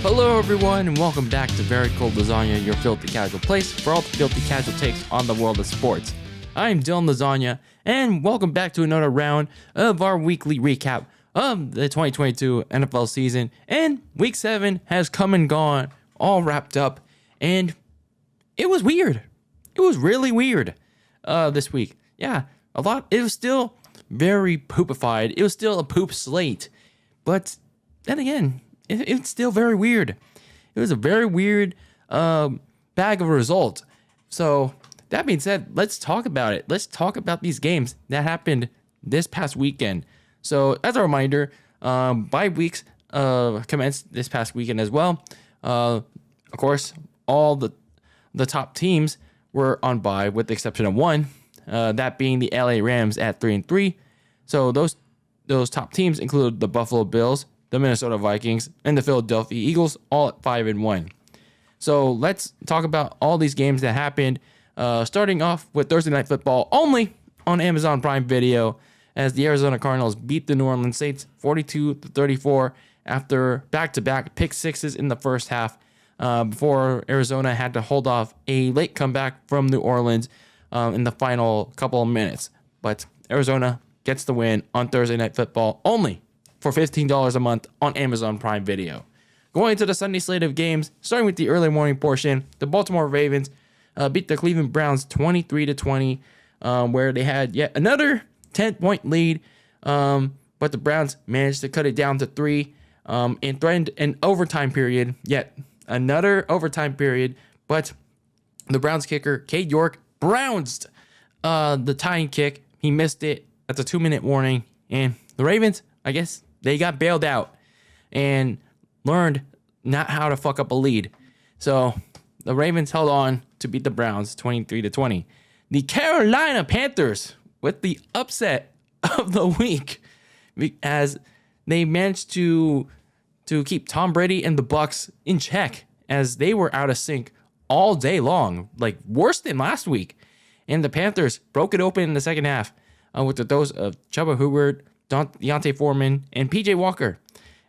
Hello everyone and welcome back to Very Cold Lasagna, your filthy casual place for all the filthy casual takes on the world of sports. I'm DylanLasagna and welcome back to another round of our weekly recap of the 2022 NFL season. And week 7 has come and gone, all wrapped up, and it was weird. It was really weird this week. Yeah, it was still very poopified. It was still a poop slate. But then again, it's still very weird. It was a very weird bag of results. So that being said, let's talk about it. Let's talk about these games that happened this past weekend. So as a reminder, bye weeks commenced this past weekend as well. Of course, all the top teams were on bye with the exception of one, that being the LA Rams at 3-3. So those top teams include the Buffalo Bills, the Minnesota Vikings, and the Philadelphia Eagles, all at 5-1. So let's talk about all these games that happened, starting off with Thursday Night Football only on Amazon Prime Video, as the Arizona Cardinals beat the New Orleans Saints 42-34 after back-to-back pick sixes in the first half, before Arizona had to hold off a late comeback from New Orleans in the final couple of minutes. But Arizona gets the win on Thursday Night Football only for $15 a month on Amazon Prime Video. Going into the Sunday slate of games, starting with the early morning portion, the Baltimore Ravens beat the Cleveland Browns 23-20, where they had yet another 10-point lead, but the Browns managed to cut it down to 3 and threatened an overtime period, yet another overtime period, but the Browns kicker, Cade York, bounced the tying kick. He missed it at the 2-minute warning, and the Ravens, I guess, they got bailed out and learned not how to fuck up a lead. So the Ravens held on to beat the Browns 23-20. The Carolina Panthers with the upset of the week, as they managed to keep Tom Brady and the Bucs in check, as they were out of sync all day long, like worse than last week. And the Panthers broke it open in the second half with the dose of Chuba Hubbard, Deontay Foreman, and PJ Walker,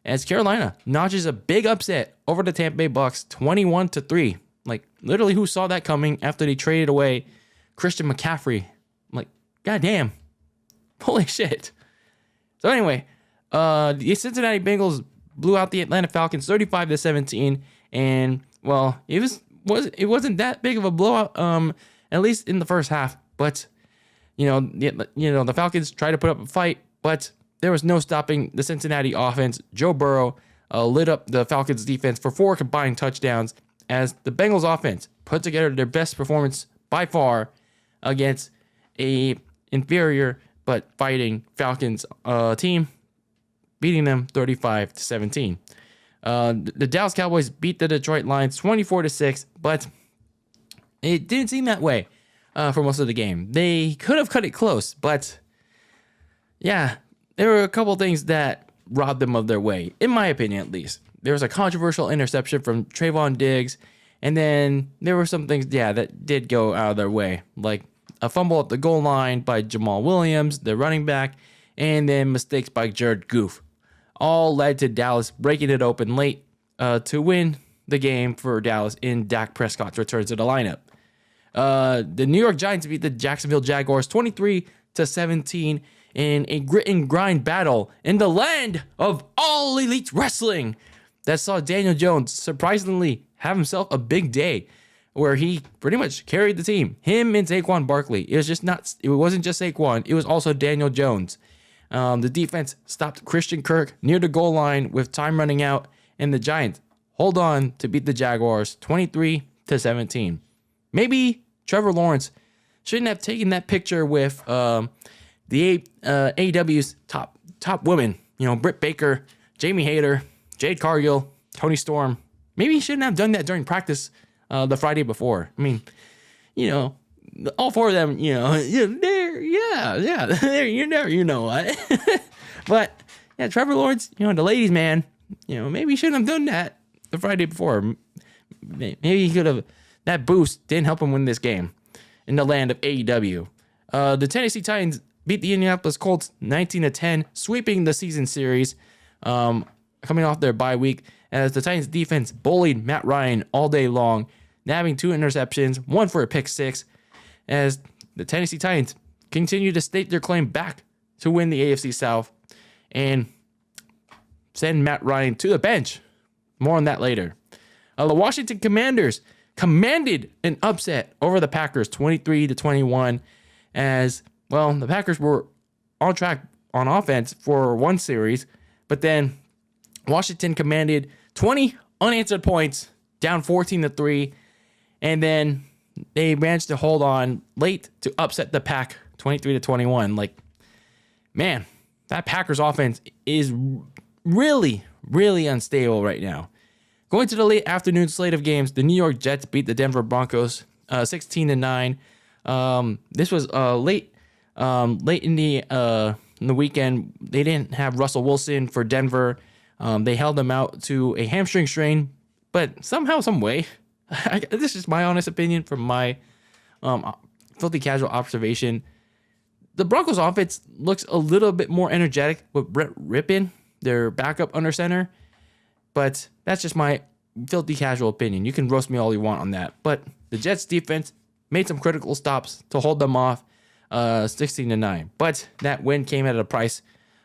as Carolina notches a big upset over the Tampa Bay Bucs 21-3. Like, literally, who saw that coming after they traded away Christian McCaffrey? Like, goddamn. Holy shit. So anyway, the Cincinnati Bengals blew out the Atlanta Falcons 35-17, and well, it wasn't that big of a blowout, at least in the first half. But the Falcons tried to put up a fight, but there was no stopping the Cincinnati offense. Joe Burrow lit up the Falcons defense for 4 combined touchdowns, as the Bengals offense put together their best performance by far against a inferior but fighting Falcons team, beating them 35-17. The Dallas Cowboys beat the Detroit Lions 24-6, but it didn't seem that way for most of the game. They could have cut it close, but yeah, there were a couple things that robbed them of their way, in my opinion at least. There was a controversial interception from Trayvon Diggs, and then there were some things, that did go out of their way, like a fumble at the goal line by Jamal Williams, the running back, and then mistakes by Jared Goff. All led to Dallas breaking it open late to win the game for Dallas in Dak Prescott's return to the lineup. The New York Giants beat the Jacksonville Jaguars 23-17 in a grit and grind battle in the land of all elite wrestling that saw Daniel Jones surprisingly have himself a big day, where he pretty much carried the team. Him and Saquon Barkley. It wasn't just Saquon, it was also Daniel Jones. The defense stopped Christian Kirk near the goal line with time running out, and the Giants hold on to beat the Jaguars 23-17. Maybe Trevor Lawrence shouldn't have taken that picture with the AEW's top women, Britt Baker, Jamie Hayter, Jade Cargill, Tony Storm. Maybe he shouldn't have done that during practice the Friday before. I mean, all 4 of them, what. But yeah, Trevor Lawrence, the ladies' man, maybe he shouldn't have done that the Friday before. Maybe he could have. That boost didn't help him win this game in the land of AEW. The Tennessee Titans beat the Indianapolis Colts 19-10, sweeping the season series. coming off their bye week, as the Titans defense bullied Matt Ryan all day long, nabbing 2 interceptions, 1 for a pick 6, as the Tennessee Titans continue to stake their claim back to win the AFC South and send Matt Ryan to the bench. More on that later. The Washington Commanders commanded an upset over the Packers 23-21, as well, the Packers were on track on offense for one series, but then Washington commanded 20 unanswered points, down 14-3, and then they managed to hold on late to upset the Pack 23-21. Like, man, that Packers offense is really, really unstable right now. Going to the late afternoon slate of games, the New York Jets beat the Denver Broncos 16-9. This was late in the weekend. They didn't have Russell Wilson for Denver. They held them out to a hamstring strain, but somehow, some way, this is my honest opinion from my filthy casual observation, the Broncos offense looks a little bit more energetic with Brett Rippon, their backup under center. But that's just my filthy casual opinion. You can roast me all you want on that. But the Jets defense made some critical stops to hold them off 16-9. But that win came at a price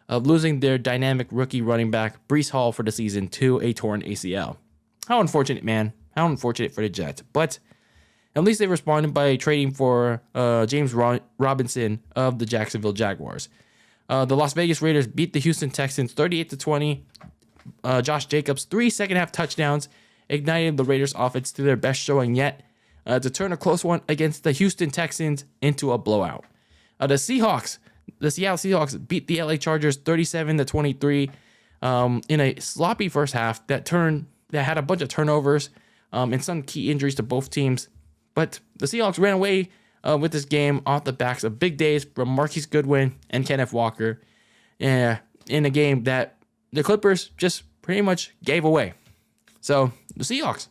of losing their dynamic rookie running back, Breece Hall, for the season to a torn ACL. How unfortunate, man. How unfortunate for the Jets. But at least they responded by trading for James Robinson of the Jacksonville Jaguars. The Las Vegas Raiders beat the Houston Texans 38-20. Josh Jacobs' 3 second-half touchdowns ignited the Raiders' offense to their best showing yet to turn a close one against the Houston Texans into a blowout. The Seattle Seahawks beat the LA Chargers 37-23 in a sloppy first half that had a bunch of turnovers and some key injuries to both teams. But the Seahawks ran away with this game off the backs of big days from Marquise Goodwin and Kenneth Walker in a game that the Clippers just pretty much gave away. So the Seahawks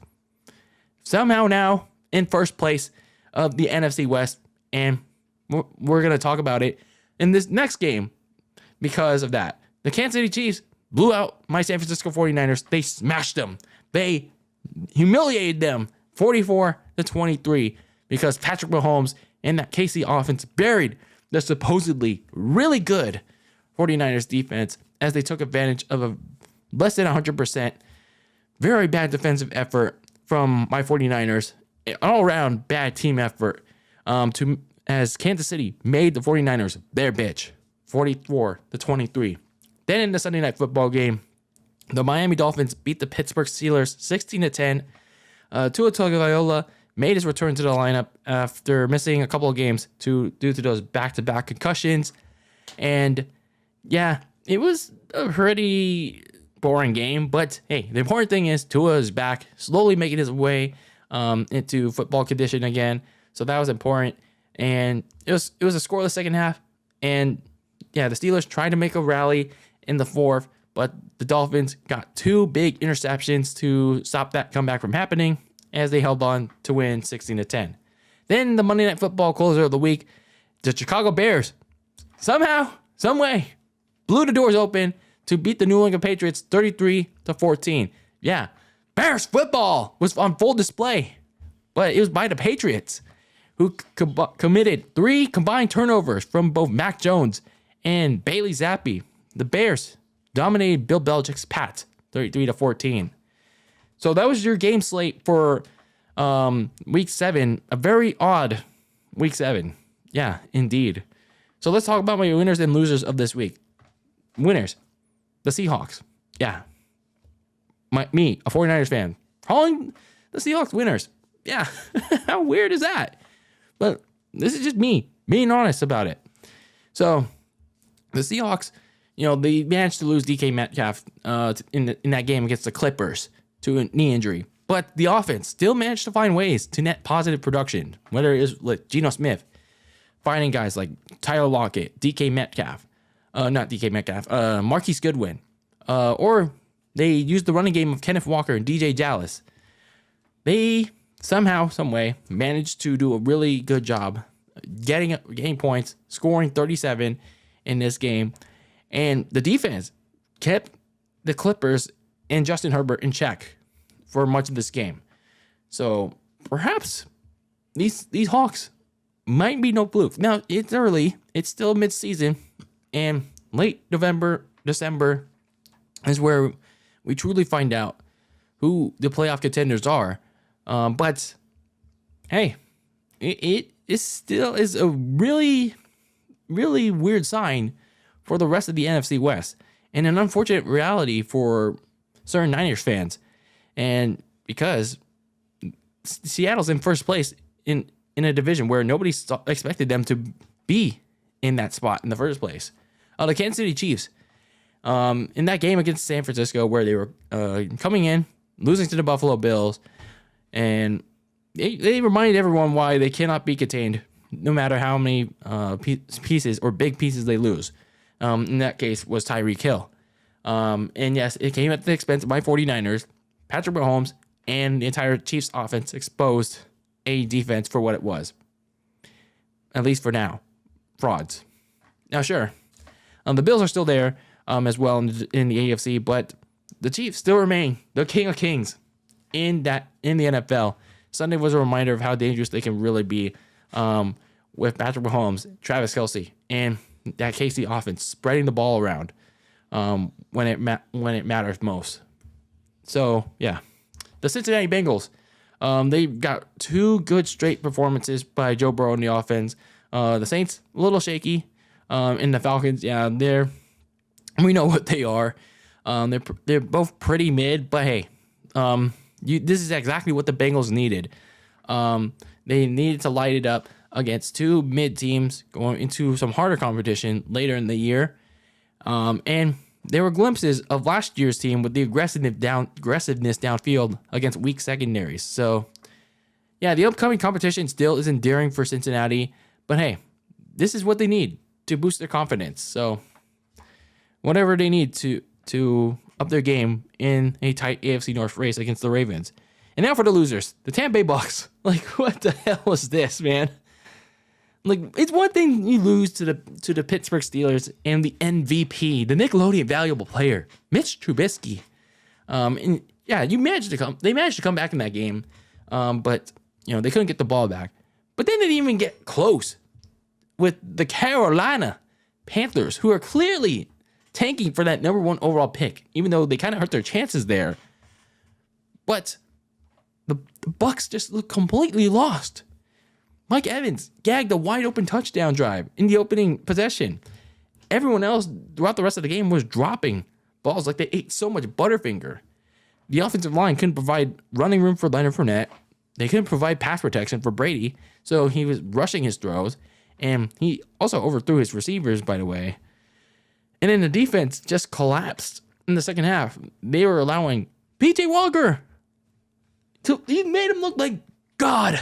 somehow now in first place of the NFC West, and we're going to talk about it in this next game because of that. The Kansas City Chiefs blew out my San Francisco 49ers. They smashed them. They humiliated them 44-23 because Patrick Mahomes and that KC offense buried the supposedly really good 49ers defense as they took advantage of a less than 100% very bad defensive effort from my 49ers. An all-around bad team effort as Kansas City made the 49ers their bitch, 44-23. Then in the Sunday Night Football game, the Miami Dolphins beat the Pittsburgh Steelers 16-10. Tua Tagovailoa made his return to the lineup after missing a couple of games due to those back-to-back concussions. And yeah, it was a pretty boring game, but hey, the important thing is Tua is back, slowly making his way into football condition again. So that was important. And it was a scoreless second half. And yeah, the Steelers tried to make a rally in the fourth, but the Dolphins got 2 big interceptions to stop that comeback from happening as they held on to win 16-10. Then the Monday Night Football closer of the week, the Chicago Bears somehow, some way, blew the doors open to beat the New England Patriots 33-14. Yeah, Bears football was on full display, but it was by the Patriots, who committed 3 combined turnovers from both Mac Jones and Bailey Zappi. The Bears dominated Bill Belichick's Pats 33-14. So that was your game slate for week 7. A very odd week 7. Yeah, indeed. So let's talk about my winners and losers of this week. Winners, the Seahawks. Yeah. Me, a 49ers fan, calling the Seahawks winners. Yeah. How weird is that? But this is just me being honest about it. So the Seahawks, they managed to lose DK Metcalf in that game against the Clippers to a knee injury. But the offense still managed to find ways to net positive production, whether it is like Geno Smith, finding guys like Tyler Lockett, Marquise Goodwin, or they used the running game of Kenneth Walker and DJ Dallas. They somehow, some way, managed to do a really good job getting points, scoring 37 in this game. And the defense kept the Clippers and Justin Herbert in check for much of this game. So perhaps these Hawks might be no fluke. Now, it's early. It's still mid-season. And late November, December is where we truly find out who the playoff contenders are. But, hey, it still is a really, really weird sign for the rest of the NFC West. And an unfortunate reality for certain Niners fans. And because Seattle's in first place in a division where nobody expected them to be in that spot in the first place. The Kansas City Chiefs, in that game against San Francisco where they were coming in, losing to the Buffalo Bills, and they reminded everyone why they cannot be contained no matter how many pieces or big pieces they lose. In that case was Tyreek Hill. And yes, it came at the expense of my 49ers, Patrick Mahomes, and the entire Chiefs offense exposed a defense for what it was. At least for now. Frauds. Now, sure, the Bills are still there as well in the AFC, but the Chiefs still remain the king of kings in the NFL. Sunday was a reminder of how dangerous they can really be with Patrick Mahomes, Travis Kelce, and that KC offense spreading the ball around when it matters most. So, yeah. The Cincinnati Bengals, they got 2 good straight performances by Joe Burrow in the offense. The Saints, a little shaky. And the Falcons, yeah, we know what they are. They're both pretty mid, but hey, this is exactly what the Bengals needed. They needed to light it up against 2 mid teams going into some harder competition later in the year. And there were glimpses of last year's team with the aggressiveness downfield against weak secondaries. So, yeah, the upcoming competition still is endearing for Cincinnati. But hey, this is what they need to boost their confidence. So, whatever they need to up their game in a tight AFC North race against the Ravens. And now for the losers, the Tampa Bay Bucks. Like, what the hell was this, man? Like, it's one thing you lose to the Pittsburgh Steelers and the MVP, the Nickelodeon valuable player, Mitch Trubisky. And yeah, they managed to come back in that game. But they couldn't get the ball back. But then they didn't even get close with the Carolina Panthers, who are clearly tanking for that number 1 overall pick, even though they kind of hurt their chances there. But the Bucks just look completely lost. Mike Evans gagged a wide-open touchdown drive in the opening possession. Everyone else throughout the rest of the game was dropping balls like they ate so much Butterfinger. The offensive line couldn't provide running room for Leonard Fournette. They couldn't provide pass protection for Brady, so he was rushing his throws. And he also overthrew his receivers, by the way. And then the defense just collapsed in the second half. They were allowing P.J. Walker he made him look like God.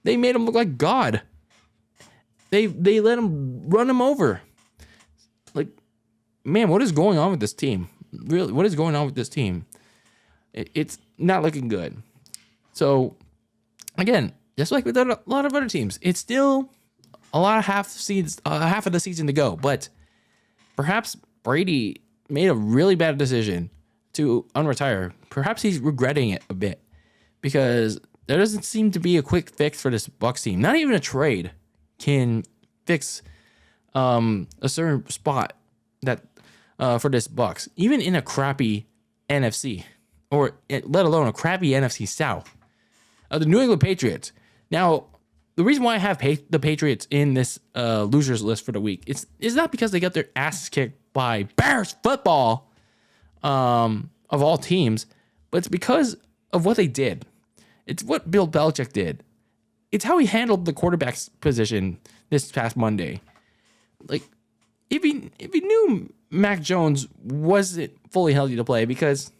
They made him look like God. They let him run him over. Like, man, what is going on with this team? Really, what is going on with this team? It's not looking good. So, again, just like with a lot of other teams, it's still a lot of half of the season to go. But perhaps Brady made a really bad decision to unretire. Perhaps he's regretting it a bit because there doesn't seem to be a quick fix for this Bucs team. Not even a trade can fix a certain spot that for this Bucs, even in a crappy NFC or let alone a crappy NFC South. The New England Patriots. Now, the reason why I have the Patriots in this losers list for the week is not because they got their asses kicked by Bears football of all teams, but it's because of what they did. It's what Bill Belichick did. It's how he handled the quarterback's position this past Monday. Like, if he knew Mac Jones wasn't fully healthy to play, because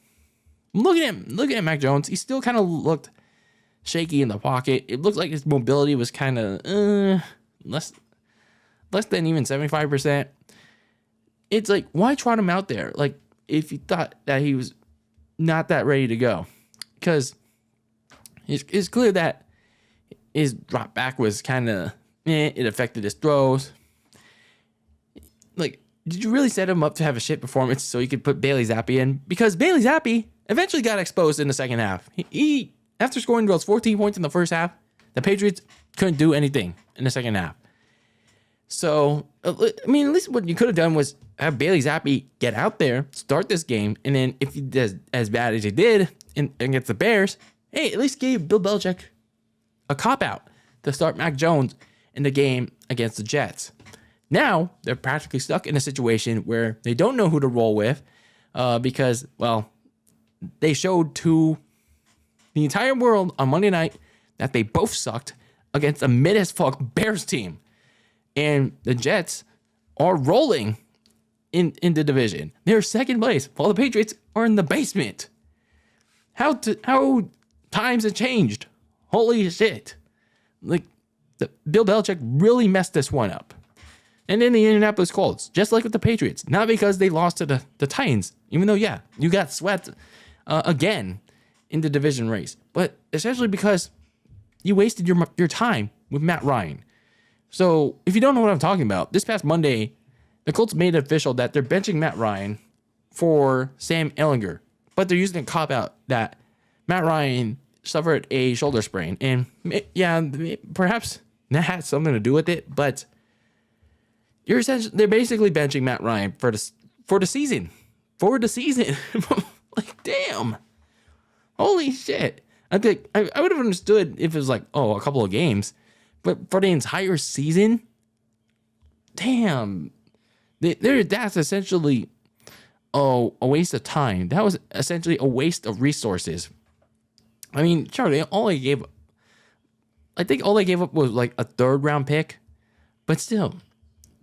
looking at Mac Jones, he still kind of looked shaky in the pocket. It looked like his mobility was kind of less than even 75%. It's like, why trot him out there? Like, if you thought that he was not that ready to go, because it's clear that his drop back was kind of it affected his throws. Like, did you really set him up to have a shit performance so you could put Bailey Zappi in? Because Bailey Zappi eventually got exposed in the second half. He after scoring those 14 points in the first half, the Patriots couldn't do anything in the second half. So, I mean, at least what you could have done was have Bailey Zappi get out there, start this game, and then if he does as bad as he did against the Bears, hey, at least give Bill Belichick a cop-out to start Mac Jones in the game against the Jets. Now, they're practically stuck in a situation where they don't know who to roll with because, well, they showed to the entire world on Monday night that they both sucked against a mid-as-fuck Bears team. And the Jets are rolling in the division. They're second place, while the Patriots are in the basement. How times have changed. Holy shit. Like, Bill Belichick really messed this one up. And then the Indianapolis Colts, just like with the Patriots. Not because they lost to the Titans, even though, yeah, you got swept again in the division race. But essentially because you wasted your time with Matt Ryan. So, if you don't know what I'm talking about, this past Monday, the Colts made it official that they're benching Matt Ryan for Sam Ehlinger. But they're using a cop-out that Matt Ryan suffered a shoulder sprain. And, yeah, perhaps that had something to do with it. But they're basically benching Matt Ryan for the season. For the season. Like, damn. Holy shit. I think I would have understood if it was like, a couple of games. But for the entire season, damn, that's essentially a waste of time. That was essentially a waste of resources. I mean, sure, I think all they gave up was like a third round pick, but still,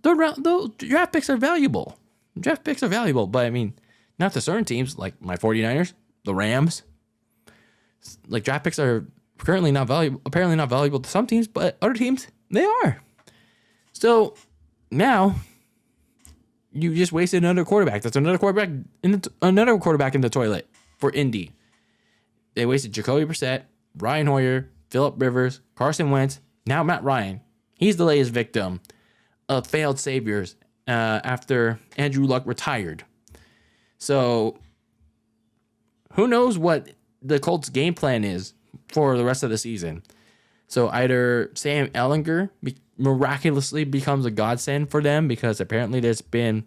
those draft picks are valuable. But I mean, not to certain teams like my 49ers, the Rams. Like draft picks are apparently not valuable to some teams, but other teams, they are. So now you just wasted another quarterback. That's another quarterback in the toilet for Indy. They wasted Jacoby Brissett, Brian Hoyer, Phillip Rivers, Carson Wentz, now Matt Ryan. He's the latest victim of failed saviors after Andrew Luck retired. So who knows what the Colts' game plan is for the rest of the season. So either Sam Ehlinger miraculously becomes a godsend for them because apparently there's been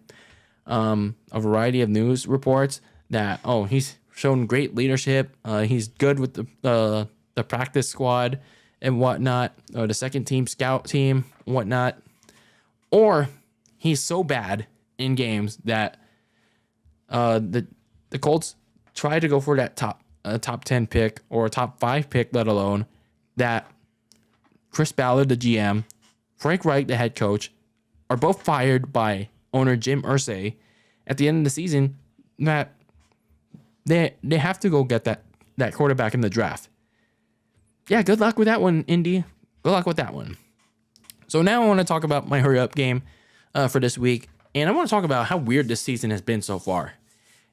a variety of news reports that, he's shown great leadership. He's good with the practice squad and whatnot, or the second team scout team and whatnot. Or he's so bad in games that the Colts try to go for that top 10 pick or a top 5 pick, let alone that Chris Ballard, the GM, Frank Reich, the head coach, are both fired by owner Jim Irsay at the end of the season, that they have to go get that quarterback in the draft. Yeah, good luck with that one, Indy. Good luck with that one. So now I want to talk about my hurry up game for this week, and I want to talk about how weird this season has been so far.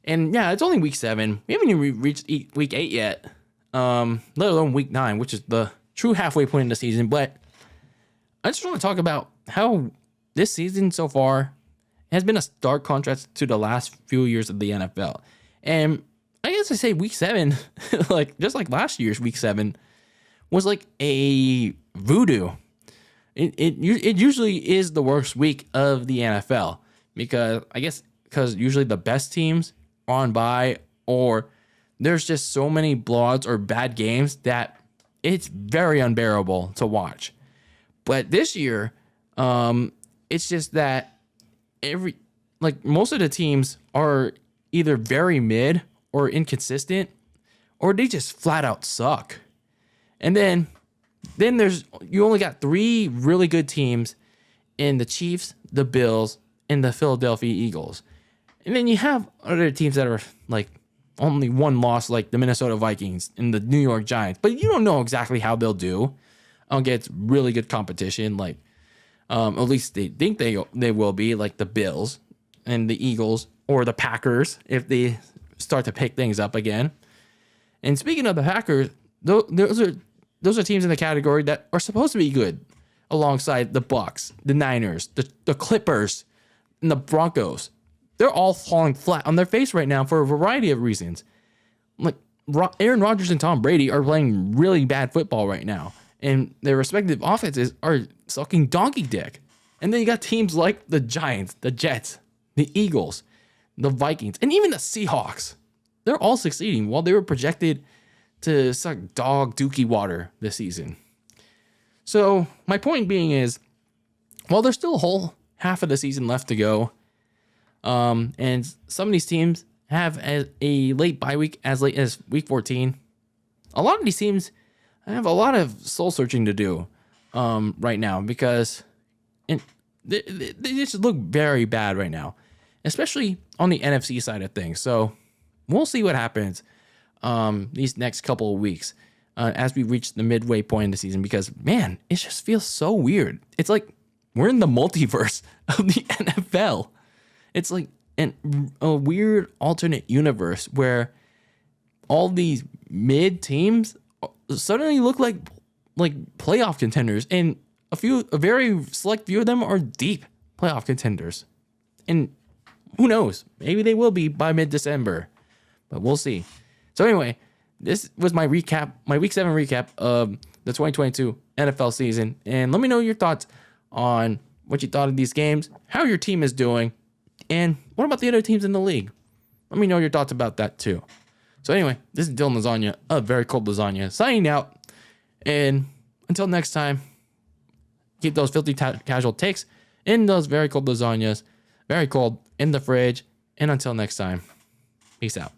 And yeah, it's only week 7. We haven't even reached week 8 yet, let alone week 9, which is the true halfway point in the season. But I just want to talk about how this season so far has been a stark contrast to the last few years of the NFL. And I guess I say week 7, just like last year's week 7, was like a voodoo. It usually is the worst week of the NFL because usually the best teams on bye, or there's just so many blowouts or bad games that it's very unbearable to watch. But this year, it's just that most of the teams are either very mid or inconsistent, or they just flat out suck. And then you only got 3 really good teams in the Chiefs, the Bills, and the Philadelphia Eagles. And then you have other teams that are like only one loss, like the Minnesota Vikings and the New York Giants. But you don't know exactly how they'll do against really good competition. Like at least they think they will be, like the Bills and the Eagles or the Packers if they start to pick things up again. And speaking of the Packers, those are teams in the category that are supposed to be good alongside the Bucks, the Niners, the Clippers, and the Broncos, they're all falling flat on their face right now for a variety of reasons. Like Aaron Rodgers and Tom Brady are playing really bad football right now, and their respective offenses are sucking donkey dick. And then you got teams like the Giants, the Jets, the Eagles, the Vikings, and even the Seahawks. They're all succeeding while they were projected to suck dog dookie water this season. So my point being is, while there's still a whole half of the season left to go, and some of these teams have a late bye week as late as week 14, a lot of these teams have a lot of soul searching to do right now, because they just look very bad right now, especially on the NFC side of things. So we'll see what happens these next couple of weeks as we reach the midway point in the season, because, man, it just feels so weird. It's like we're in the multiverse of the NFL. It's like a weird alternate universe where all these mid teams suddenly look like playoff contenders, and a very select few of them are deep playoff contenders. And who knows? Maybe they will be by mid-December, but we'll see. So anyway, this was my recap, my Week 7 recap of the 2022 NFL season. And let me know your thoughts on what you thought of these games, how your team is doing, and what about the other teams in the league? Let me know your thoughts about that too. So anyway, this is DylanLasagna of Very Cold Lasagna signing out. And until next time, keep those filthy casual takes in those very cold lasagnas, very cold in the fridge. And until next time, peace out.